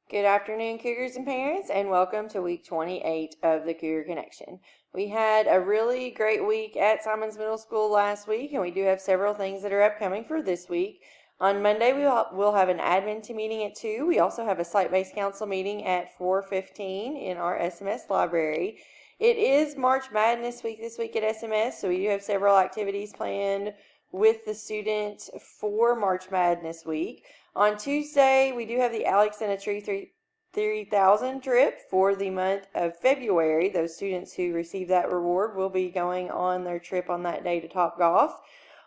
Good afternoon, Cougars and parents, and welcome to week 28 of the Cougar Connection. We had a really great week at Simons Middle School last week, and we do have several things that are upcoming for this week. On Monday, we'll have an admin meeting at 2. We also have a site-based council meeting at 4:15 in our SMS library. It is March Madness week this week at SMS, so we do have several activities planned with the students for March Madness week. On Tuesday, we do have the Alex and a Tree 3000 trip for the month of February. Those students who receive that reward will be going on their trip on that day to Topgolf.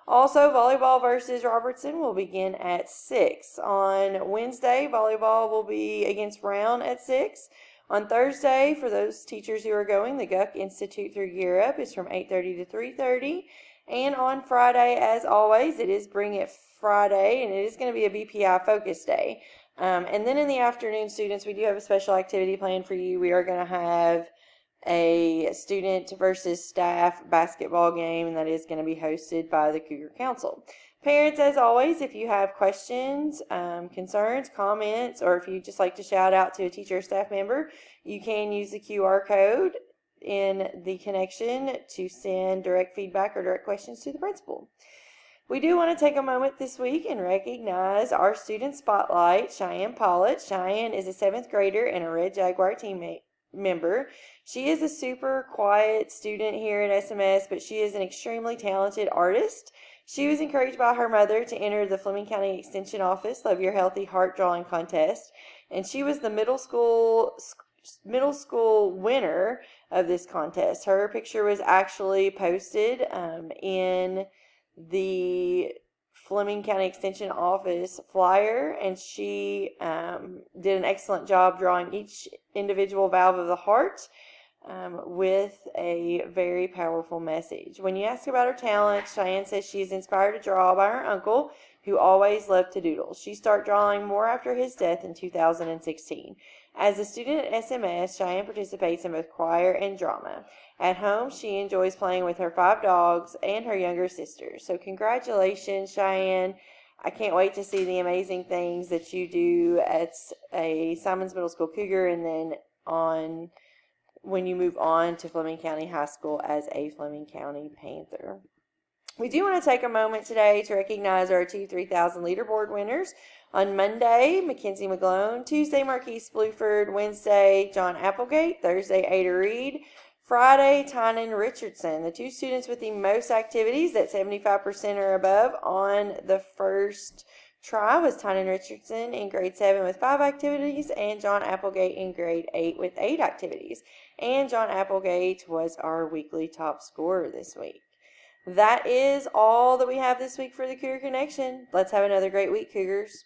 Also, volleyball versus Robertson will begin at 6. On Wednesday, volleyball will be against Brown at 6. On Thursday, for those teachers who are going, the Guck Institute through Gear Up is from 8:30 to 3:30. And on Friday, as always, it is Bring It Friday, and it is going to be a BPI focus day. And then in the afternoon, students, we do have a special activity planned for you. We are going to have a student versus staff basketball game, and that is going to be hosted by the Cougar Council. Parents, as always, if you have questions, concerns, comments, or if you just like to shout out to a teacher or staff member, you can use the QR code in the connection to send direct feedback or direct questions to the principal. We do want to take a moment this week and recognize our student spotlight, Cheyenne Pollock. Cheyenne is a 7th grader and a Red Jaguar teammate member. She is a super quiet student here at SMS, but she is an extremely talented artist. She was encouraged by her mother to enter the Fleming County Extension Office Love Your Healthy Heart Drawing Contest, and she was the middle school winner of this contest. Her picture was actually posted in the Fleming County Extension Office flyer, and she did an excellent job drawing each individual valve of the heart with a very powerful message. When you ask about her talent, Cheyenne says she is inspired to draw by her uncle, who always loved to doodle. She started drawing more after his death in 2016. As a student at SMS, Cheyenne participates in both choir and drama. At home, she enjoys playing with her 5 dogs and her younger sisters. So congratulations, Cheyenne. I can't wait to see the amazing things that you do at a Simons Middle School Cougar, and then when you move on to Fleming County High School as a Fleming County Panther. We do want to take a moment today to recognize our 3000 Leaderboard winners. On Monday, Mackenzie McGlone. Tuesday, Marquise Bluford. Wednesday, John Applegate. Thursday, Ada Reed. Friday, Tynan Richardson. The 2 students with the most activities at 75% or above on the first try was Tynan Richardson in grade 7 with 5 activities, and John Applegate in grade 8 with 8 activities. And John Applegate was our weekly top scorer this week. That is all that we have this week for the Cougar Connection. Let's have another great week, Cougars.